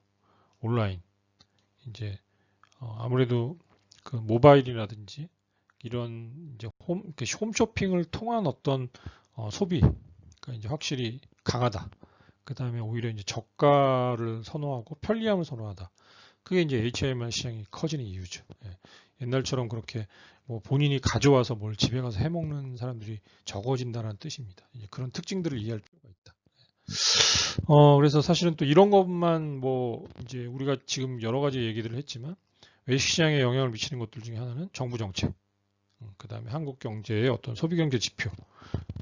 온라인, 이제 아무래도 그 모바일이라든지 이런 이제 홈쇼핑을 통한 어떤 소비, 그러니까 이제 확실히 강하다. 그 다음에 오히려 이제 저가를 선호하고 편리함을 선호하다. 그게 이제 HMR 시장이 커지는 이유죠. 예. 옛날처럼 그렇게 뭐 본인이 가져와서 뭘 집에 가서 해먹는 사람들이 적어진다는 뜻입니다. 이제 그런 특징들을 이해할 필요가 있다. 그래서 사실은 또 이런 것만 뭐 이제 우리가 지금 여러 가지 얘기들을 했지만 외식시장에 영향을 미치는 것들 중에 하나는 정부 정책, 그 다음에 한국 경제의 어떤 소비 경제 지표,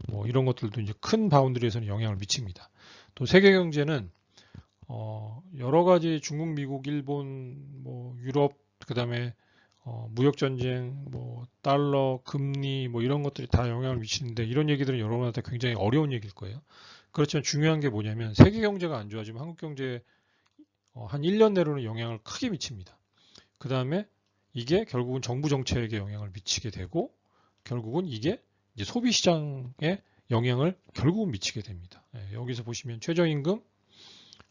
뭐 이런 것들도 이제 큰 바운드리에서는 영향을 미칩니다. 또 세계 경제는 여러 가지 중국, 미국, 일본, 뭐 유럽, 그 다음에 무역 전쟁, 뭐 달러, 금리, 뭐 이런 것들이 다 영향을 미치는데, 이런 얘기들은 여러분한테 굉장히 어려운 얘기일 거예요. 그렇지만 중요한 게 뭐냐면 세계 경제가 안 좋아지면 한국 경제에 한 1년 내로는 영향을 크게 미칩니다. 그 다음에 이게 결국은 정부 정책에 영향을 미치게 되고, 결국은 이게 이제 소비 시장에 영향을 결국은 미치게 됩니다. 여기서 보시면 최저임금,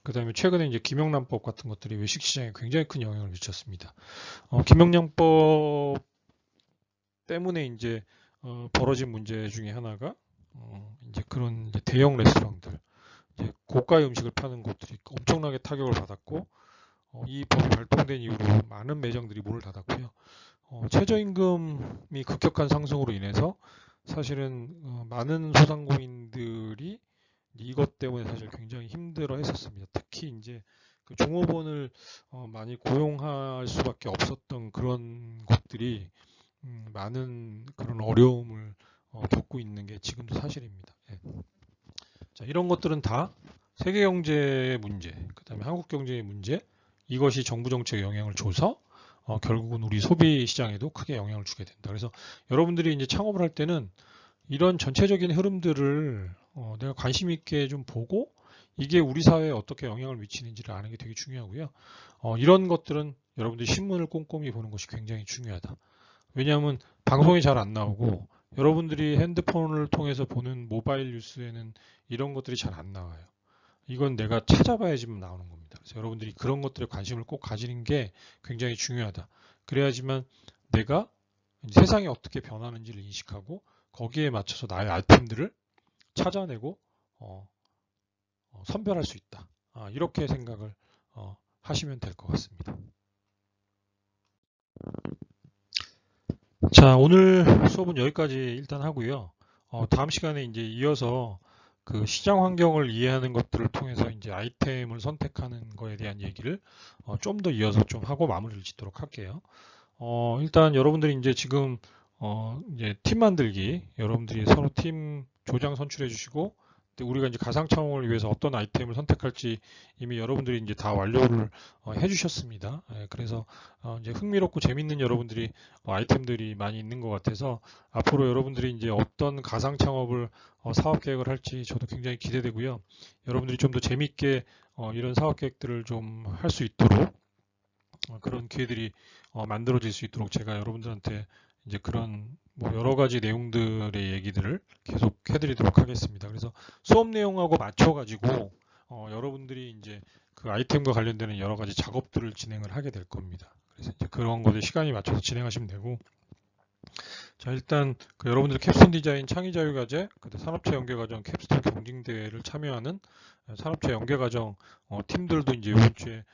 그 다음에 최근에 이제 김영란법 같은 것들이 외식 시장에 굉장히 큰 영향을 미쳤습니다. 김영란법 때문에 이제 벌어진 문제 중에 하나가 이제 그런 이제 대형 레스토랑들, 이제 고가의 음식을 파는 곳들이 엄청나게 타격을 받았고, 이 법이 발동된 이후로 많은 매장들이 문을 닫았고요. 최저임금이 급격한 상승으로 인해서 사실은 많은 소상공인들이 이것 때문에 사실 굉장히 힘들어 했었습니다. 특히 이제 그 종업원을 많이 고용할 수밖에 없었던 그런 곳들이 많은 그런 어려움을 겪고 있는 게 지금도 사실입니다. 예. 자, 이런 것들은 다 세계 경제의 문제, 그 다음에 한국 경제의 문제, 이것이 정부 정책에 영향을 줘서 결국은 우리 소비 시장에도 크게 영향을 주게 된다. 그래서 여러분들이 이제 창업을 할 때는 이런 전체적인 흐름들을 내가 관심 있게 좀 보고, 이게 우리 사회에 어떻게 영향을 미치는지를 아는 게 되게 중요하고요. 이런 것들은 여러분들이 신문을 꼼꼼히 보는 것이 굉장히 중요하다. 왜냐하면 방송이 잘 안 나오고 여러분들이 핸드폰을 통해서 보는 모바일 뉴스에는 이런 것들이 잘 안 나와요. 이건 내가 찾아봐야지만 나오는 겁니다. 그래서 여러분들이 그런 것들에 관심을 꼭 가지는 게 굉장히 중요하다. 그래야지만 내가 세상이 어떻게 변하는지를 인식하고 거기에 맞춰서 나의 아이템들을 찾아내고 선별할 수 있다. 이렇게 생각을 하시면 될 것 같습니다. 자, 오늘 수업은 여기까지 일단 하고요. 다음 시간에 이제 이어서 그 시장 환경을 이해하는 것들을 통해서 이제 아이템을 선택하는 거에 대한 얘기를 좀 더 이어서 좀 하고 마무리를 짓도록 할게요. 일단 여러분들이 이제 지금 이제 팀 만들기, 여러분들이 서로 팀 조장 선출해 주시고, 우리가 이제 가상 창업을 위해서 어떤 아이템을 선택할지 이미 여러분들이 이제 다 완료를 해 주셨습니다. 그래서 이제 흥미롭고 재밌는 여러분들이 아이템들이 많이 있는 것 같아서 앞으로 여러분들이 이제 어떤 가상 창업을 사업 계획을 할지 저도 굉장히 기대되고요. 여러분들이 좀 더 재밌게 이런 사업 계획들을 좀 할 수 있도록 그런 기회들이 만들어질 수 있도록 제가 여러분들한테 이제 그런 뭐 여러 가지 내용들의 얘기들을 계속 해드리도록 하겠습니다. 그래서 수업 내용하고 맞춰가지고 여러분들이 이제 그 아이템과 관련되는 여러 가지 작업들을 진행을 하게 될 겁니다. 그래서 이제 그런 것에 시간이 맞춰서 진행하시면 되고, 자, 일단 그 여러분들 캡스톤 디자인 창의자유과제, 그다음 산업체 연계과정 캡스톤 경쟁대회를 참여하는 산업체 연계과정 팀들도 이제 이번 주에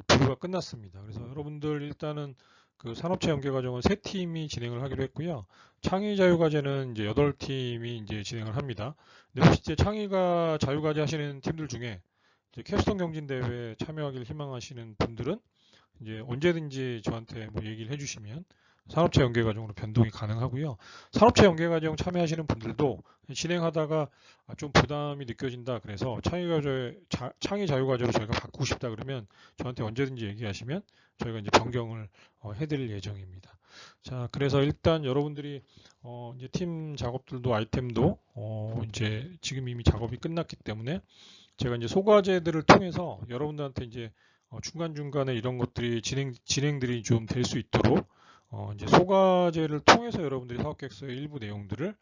분류가 끝났습니다. 그래서 여러분들 일단은 그 산업체 연계과정은 3팀이 진행을 하기로 했고요. 창의자유과제는 이제 8팀이 이제 진행을 합니다. 근데 혹시 이제 창의가 자유과제 하시는 팀들 중에 이제 캡스톤 경진대회에 참여하기를 희망하시는 분들은 이제 언제든지 저한테 뭐 얘기를 해주시면 산업체 연계과정으로 변동이 가능하고요. 산업체 연계과정 참여하시는 분들도 진행하다가 좀 부담이 느껴진다. 그래서 창의 자유과제로 저희가 바꾸고 싶다 그러면 저한테 언제든지 얘기하시면 저희가 이제 변경을 해드릴 예정입니다. 자, 그래서 일단 여러분들이 이제 팀 작업들도 아이템도 이제 지금 이미 작업이 끝났기 때문에 제가 이제 소과제들을 통해서 여러분들한테 이제 중간중간에 이런 것들이 진행들이 좀 될 수 있도록 이제 소과제를 통해서 여러분들이 사업계획서의 일부 내용들을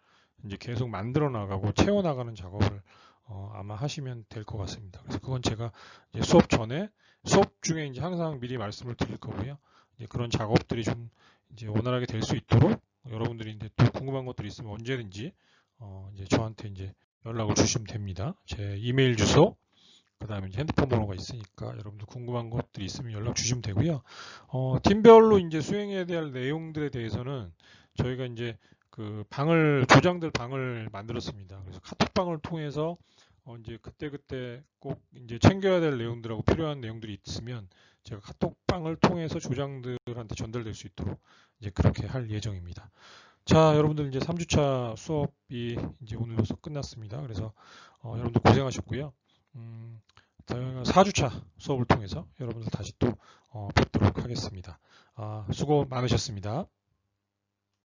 이제 계속 만들어 나가고 채워 나가는 작업을 아마 하시면 될 것 같습니다. 그래서 그건 제가 이제 수업 중에 이제 항상 미리 말씀을 드릴 거고요. 이제 그런 작업들이 좀 이제 원활하게 될 수 있도록 여러분들이 이제 또 궁금한 것들이 있으면 언제든지 이제 저한테 이제 연락을 주시면 됩니다. 제 이메일 주소, 그 다음에 핸드폰 번호가 있으니까 여러분들 궁금한 것들이 있으면 연락 주시면 되고요. 팀별로 이제 수행해야 될 내용들에 대해서는 저희가 이제 그 조장들 방을 만들었습니다. 그래서 카톡방을 통해서 이제 그때그때 꼭 이제 챙겨야 될 내용들하고 필요한 내용들이 있으면 제가 카톡방을 통해서 조장들한테 전달될 수 있도록 이제 그렇게 할 예정입니다. 자, 여러분들 이제 3주차 수업이 이제 오늘로서 끝났습니다. 그래서 여러분들 고생하셨고요. 4주차 수업을 통해서 여러분들 다시 또 뵙도록 하겠습니다. 수고 많으셨습니다.